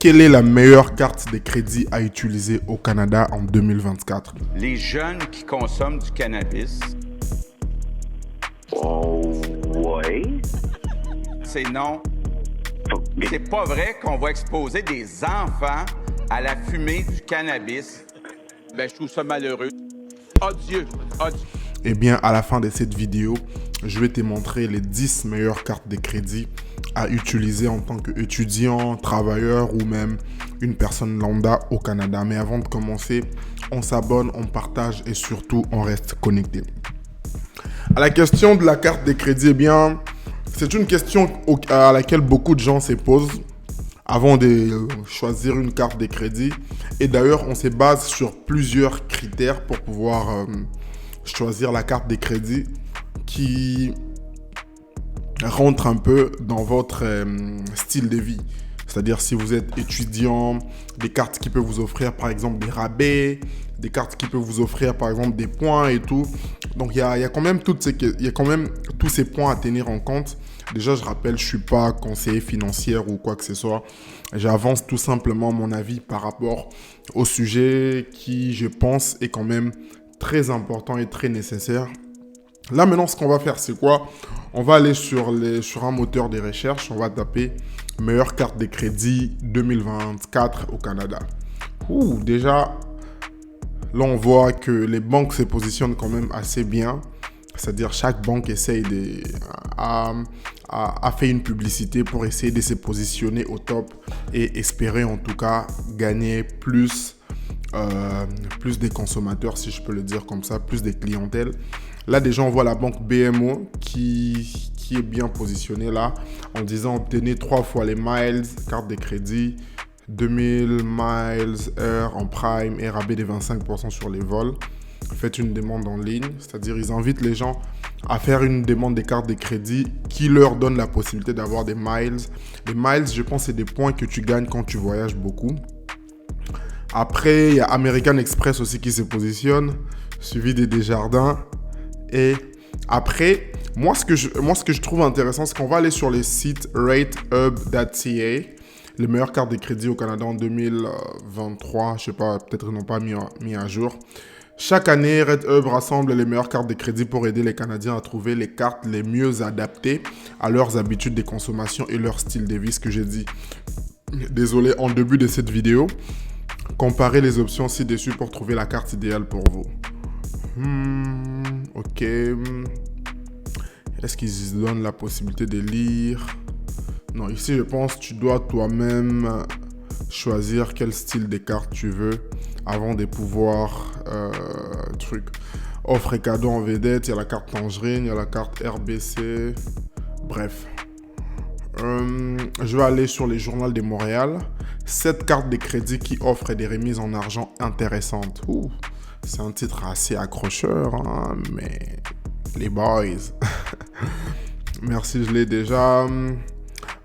Quelle est la meilleure carte de crédit à utiliser au Canada en 2024? Les jeunes qui consomment du cannabis, Oh, ouais. c'est non. Mais C'est pas vrai qu'on va exposer des enfants à la fumée du cannabis. Ben, je trouve ça malheureux. Odieux, odieux. Eh bien, à la fin de cette vidéo, je vais te montrer les 10 meilleures cartes de crédit à utiliser en tant qu'étudiant, travailleur ou même une personne lambda au Canada. Mais avant de commencer, on s'abonne, on partage et surtout, on reste connecté. À la question de la carte de crédit, eh bien, c'est une question à laquelle beaucoup de gens se posent avant de choisir une carte de crédit. Et d'ailleurs, on se base sur plusieurs critères pour pouvoir choisir la carte de crédit qui rentre un peu dans votre style de vie. C'est-à-dire si vous êtes étudiant, des cartes qui peuvent vous offrir par exemple des rabais, des cartes qui peuvent vous offrir par exemple des points et tout. Donc il y a quand même tous ces points à tenir en compte. Déjà, je rappelle, je ne suis pas conseiller financier ou quoi que ce soit. J'avance tout simplement mon avis par rapport au sujet qui, je pense, est quand même très important et très nécessaire. Là, maintenant, ce qu'on va faire, c'est quoi? On va aller sur un moteur de recherche. On va taper « Meilleure carte de crédit 2024 au Canada ». Déjà, là, on voit que les banques se positionnent quand même assez bien. C'est-à-dire, chaque banque a fait une publicité pour essayer de se positionner au top et espérer en tout cas gagner plus des consommateurs, si je peux le dire comme ça, plus des clientèles. Là, déjà, on voit la banque BMO qui est bien positionnée là en disant obtenez 3 fois les miles, carte de crédit, 2000 miles heure en prime et rabais de 25% sur les vols. Faites une demande en ligne, c'est-à-dire ils invitent les gens à faire une demande des cartes de crédit qui leur donne la possibilité d'avoir des miles. Les miles, je pense, c'est des points que tu gagnes quand tu voyages beaucoup. Après, il y a American Express aussi qui se positionne, suivi des Desjardins. Et après, moi, ce que je trouve intéressant, c'est qu'on va aller sur les sites ratehub.ca, les meilleures cartes de crédit au Canada en 2023. Je sais pas, peut-être ils n'ont pas mis à jour. Chaque année, RedHub rassemble les meilleures cartes de crédit pour aider les Canadiens à trouver les cartes les mieux adaptées à leurs habitudes de consommation et leur style de vie, ce que j'ai dit. Désolé, en début de cette vidéo, comparez les options ci-dessus pour trouver la carte idéale pour vous. Ok. Est-ce qu'ils donnent la possibilité de lire? Non, ici, je pense que tu dois toi-même choisir quel style de carte tu veux avant de pouvoir offre et cadeaux en vedette. Il y a la carte Tangerine, il y a la carte RBC. Bref. Je vais aller sur les journaux de Montréal. 7 cartes de crédit qui offrent des remises en argent intéressantes. C'est un titre assez accrocheur, hein, mais les boys. Merci, je l'ai déjà.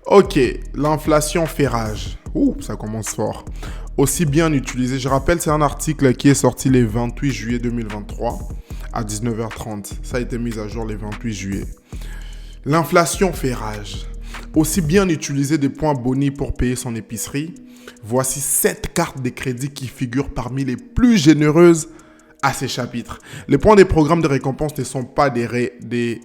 Ok, l'inflation fait rage. Ça commence fort. Aussi bien utilisé. Je rappelle, c'est un article qui est sorti le 28 juillet 2023 à 19h30. Ça a été mis à jour le 28 juillet. L'inflation fait rage. Aussi bien utiliser des points boni pour payer son épicerie. Voici 7 cartes de crédit qui figurent parmi les plus généreuses à ces chapitres. Les points des programmes de récompense ne sont pas des REER.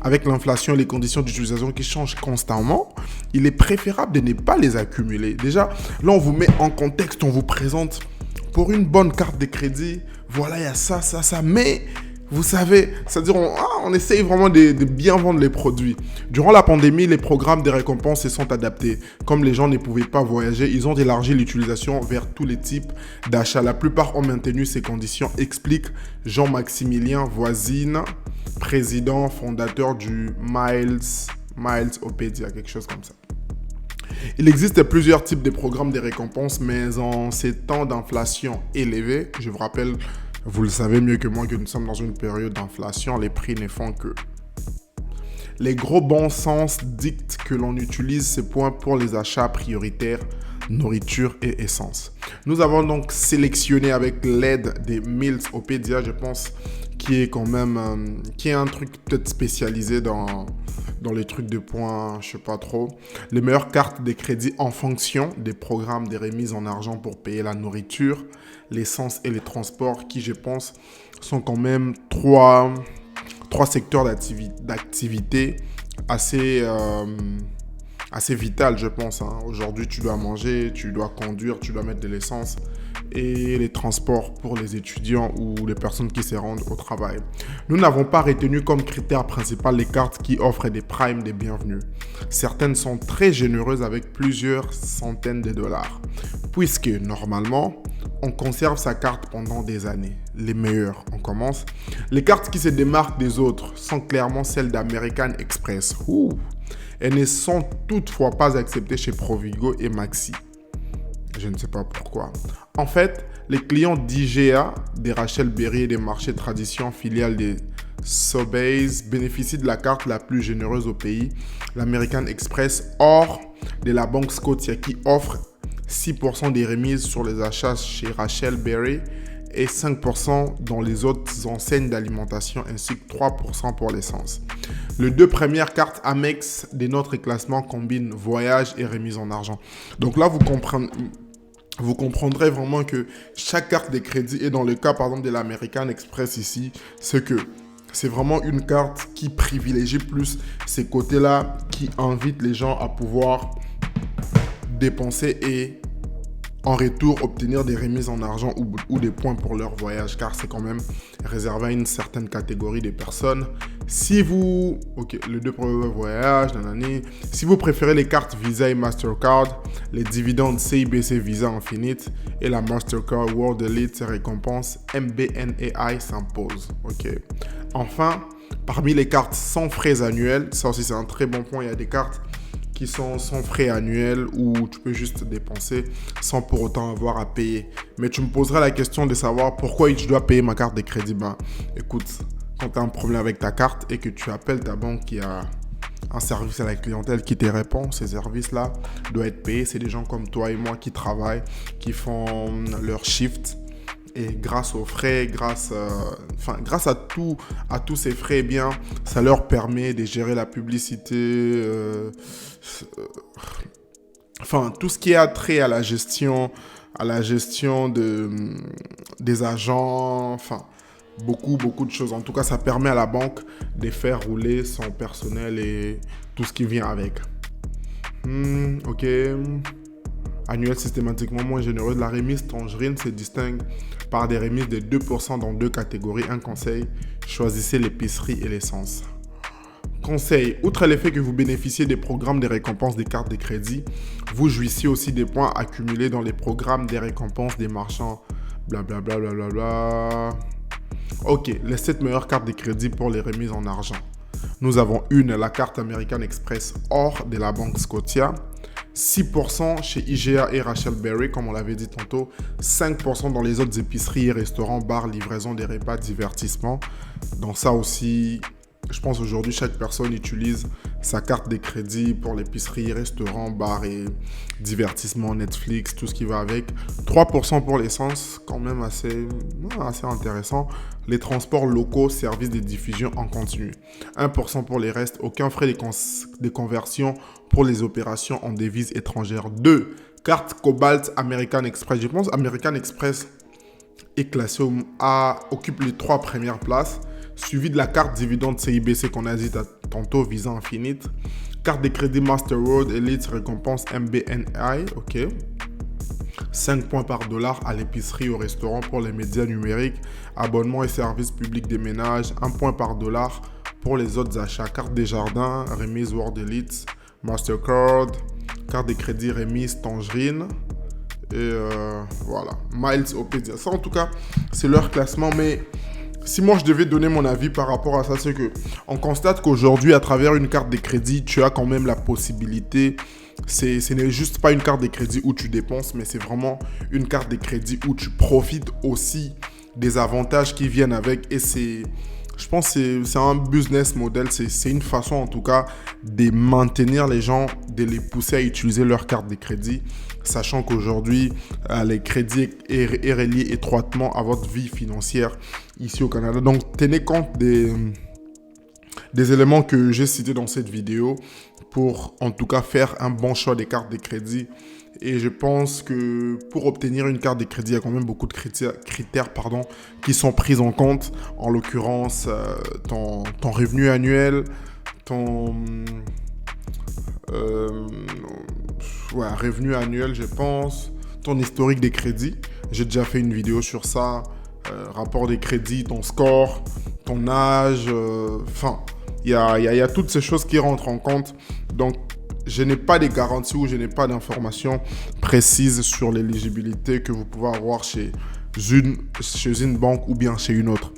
Avec l'inflation et les conditions d'utilisation qui changent constamment, il est préférable de ne pas les accumuler. Déjà, là, on vous met en contexte, on vous présente pour une bonne carte de crédit. Voilà, il y a ça, mais vous savez, c'est-à-dire on essaye vraiment de bien vendre les produits. Durant la pandémie, les programmes de récompense se sont adaptés. Comme les gens ne pouvaient pas voyager, ils ont élargi l'utilisation vers tous les types d'achats. La plupart ont maintenu ces conditions, explique Jean-Maximilien Voisine, président fondateur du Milesopedia, quelque chose comme ça. Il existe plusieurs types de programmes de récompense, mais en ces temps d'inflation élevée, je vous rappelle, vous le savez mieux que moi que nous sommes dans une période d'inflation, les prix ne font que. Les gros bons sens dictent que l'on utilise ces points pour les achats prioritaires, nourriture et essence. Nous avons donc sélectionné avec l'aide des Milesopedia, je pense, qui est quand même qui est un truc peut-être spécialisé dans dans les trucs de points, je sais pas trop. Les meilleures cartes de crédit en fonction des programmes des remises en argent pour payer la nourriture, l'essence et les transports, qui je pense sont quand même trois secteurs d'activité assez vital, je pense. Aujourd'hui, tu dois manger, tu dois conduire, tu dois mettre de l'essence et les transports pour les étudiants ou les personnes qui se rendent au travail. Nous n'avons pas retenu comme critère principal les cartes qui offrent des primes des bienvenus. Certaines sont très généreuses avec plusieurs centaines de dollars, puisque normalement, on conserve sa carte pendant des années. Les meilleures, on commence. Les cartes qui se démarquent des autres sont clairement celles d'American Express. Elles ne sont toutefois pas acceptées chez Provigo et Maxi. Je ne sais pas pourquoi. En fait, les clients d'IGA, des Rachel Berry et des marchés tradition filiales des Sobeys bénéficient de la carte la plus généreuse au pays, l'American Express, hors de la banque Scotia qui offre 6% des remises sur les achats chez Rachel Berry et 5% dans les autres enseignes d'alimentation ainsi que 3% pour l'essence. Les deux premières cartes Amex de notre classement combinent voyage et remise en argent. Donc là, vous comprendrez vraiment que chaque carte de crédit, et dans le cas par exemple de l'American Express ici, c'est que c'est vraiment une carte qui privilégie plus ces côtés-là, qui invite les gens à pouvoir dépenser et en retour obtenir des remises en argent ou des points pour leur voyage, car c'est quand même réservé à une certaine catégorie de personnes. Si vous... Ok, les deux pour le voyage, nanani. Si vous préférez les cartes Visa et Mastercard, les dividendes CIBC Visa Infinite et la Mastercard World Elite récompense MBNAI s'impose. Ok. Enfin, parmi les cartes sans frais annuels, ça aussi c'est un très bon point, il y a des cartes qui sont sans frais annuels où tu peux juste dépenser sans pour autant avoir à payer. Mais tu me poseras la question de savoir pourquoi je dois payer ma carte de crédit. Écoute, quand tu as un problème avec ta carte et que tu appelles ta banque qui a un service à la clientèle qui te répond, ces services-là doivent être payés. C'est des gens comme toi et moi qui travaillent, qui font leur shift. Et grâce aux frais, grâce à tous ces frais, bien, ça leur permet de gérer la publicité, tout ce qui a trait à la gestion des agents, beaucoup de choses. En tout cas, ça permet à la banque de faire rouler son personnel et tout ce qui vient avec. Ok. Annuel systématiquement moins généreux. La remise Tangerine se distingue par des remises de 2% dans deux catégories. Un conseil, choisissez l'épicerie et l'essence. Conseil, outre l'effet que vous bénéficiez des programmes de récompenses des cartes de crédit, vous jouissez aussi des points accumulés dans les programmes des récompenses des marchands. Blablabla. Ok, les 7 meilleures cartes de crédit pour les remises en argent. Nous avons la carte American Express hors de la banque Scotia. 6% chez IGA et Rachel Berry, comme on l'avait dit tantôt. 5% dans les autres épiceries et restaurants, bars, livraison des repas, divertissement. Dans ça aussi, je pense aujourd'hui, chaque personne utilise sa carte de crédit pour l'épicerie, restaurants, bars et divertissement, Netflix, tout ce qui va avec. 3% pour l'essence, quand même assez intéressant. Les transports locaux, services de diffusion en continu. 1% pour les restes, aucun frais de conversion pour les opérations en devises étrangères. 2. Carte Cobalt American Express. Je pense American Express est classé occupe les 3 premières places, suivi de la carte dividende CIBC qu'on a dit tantôt, Visa Infinite. Carte de crédit Master Road Elite récompense MBNI, ok. 5 points par dollar à l'épicerie, au restaurant pour les médias numériques, abonnement et services publics des ménages, 1 point par dollar pour les autres achats. Carte des jardins, remise World Elite, Mastercard, carte de crédit remise Tangerine. Et voilà, Miles Opédia. Ça en tout cas, c'est leur classement. Mais si moi je devais donner mon avis par rapport à ça, c'est que on constate qu'aujourd'hui, à travers une carte de crédit, tu as quand même la possibilité. Ce n'est juste pas une carte de crédit où tu dépenses, mais c'est vraiment une carte de crédit où tu profites aussi des avantages qui viennent avec. Et je pense que c'est un business model, c'est une façon en tout cas de maintenir les gens, de les pousser à utiliser leur carte de crédit, sachant qu'aujourd'hui, les crédits est relié étroitement à votre vie financière ici au Canada. Donc, tenez compte des éléments que j'ai cités dans cette vidéo pour en tout cas faire un bon choix des cartes de crédit. Et je pense que pour obtenir une carte de crédit, il y a quand même beaucoup de critères qui sont pris en compte. En l'occurrence, ton revenu annuel, ton revenu annuel, je pense, ton historique des crédits. J'ai déjà fait une vidéo sur ça. Rapport des crédits, ton score, ton âge, il y a toutes ces choses qui rentrent en compte. Donc, je n'ai pas de garanties ou je n'ai pas d'informations précises sur l'éligibilité que vous pouvez avoir chez une banque ou bien chez une autre.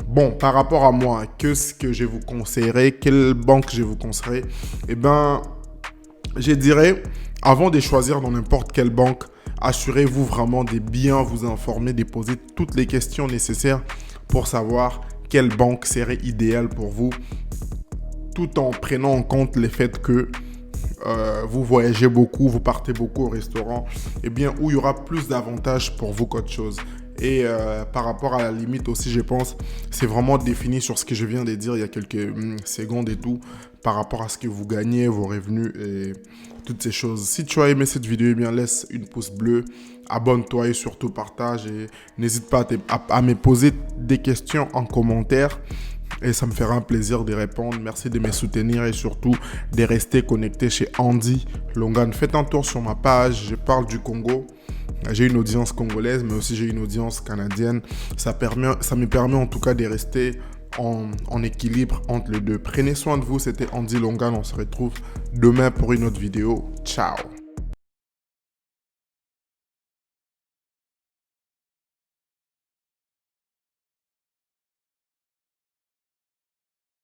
Bon, par rapport à moi, qu'est-ce que je vous conseillerais? Quelle banque je vous conseillerais? Eh bien, je dirais, avant de choisir dans n'importe quelle banque, assurez-vous vraiment de bien vous informer, de poser toutes les questions nécessaires pour savoir quelle banque serait idéale pour vous, tout en prenant en compte le fait que vous voyagez beaucoup, vous partez beaucoup au restaurant, eh bien, où il y aura plus d'avantages pour vous qu'autre chose. Et par rapport à la limite aussi, je pense, c'est vraiment défini sur ce que je viens de dire il y a quelques secondes et tout, par rapport à ce que vous gagnez, vos revenus et toutes ces choses. Si tu as aimé cette vidéo, eh bien, laisse une pouce bleu, abonne-toi et surtout partage. Et n'hésite pas à me poser des questions en commentaire. Et ça me fera un plaisir de répondre. Merci de me soutenir et surtout de rester connecté chez Andy Longan. Faites un tour sur ma page, je parle du Congo. J'ai une audience congolaise, mais aussi j'ai une audience canadienne. Ça me permet en tout cas de rester en équilibre entre les deux. Prenez soin de vous, c'était Andy Longan. On se retrouve demain pour une autre vidéo. Ciao!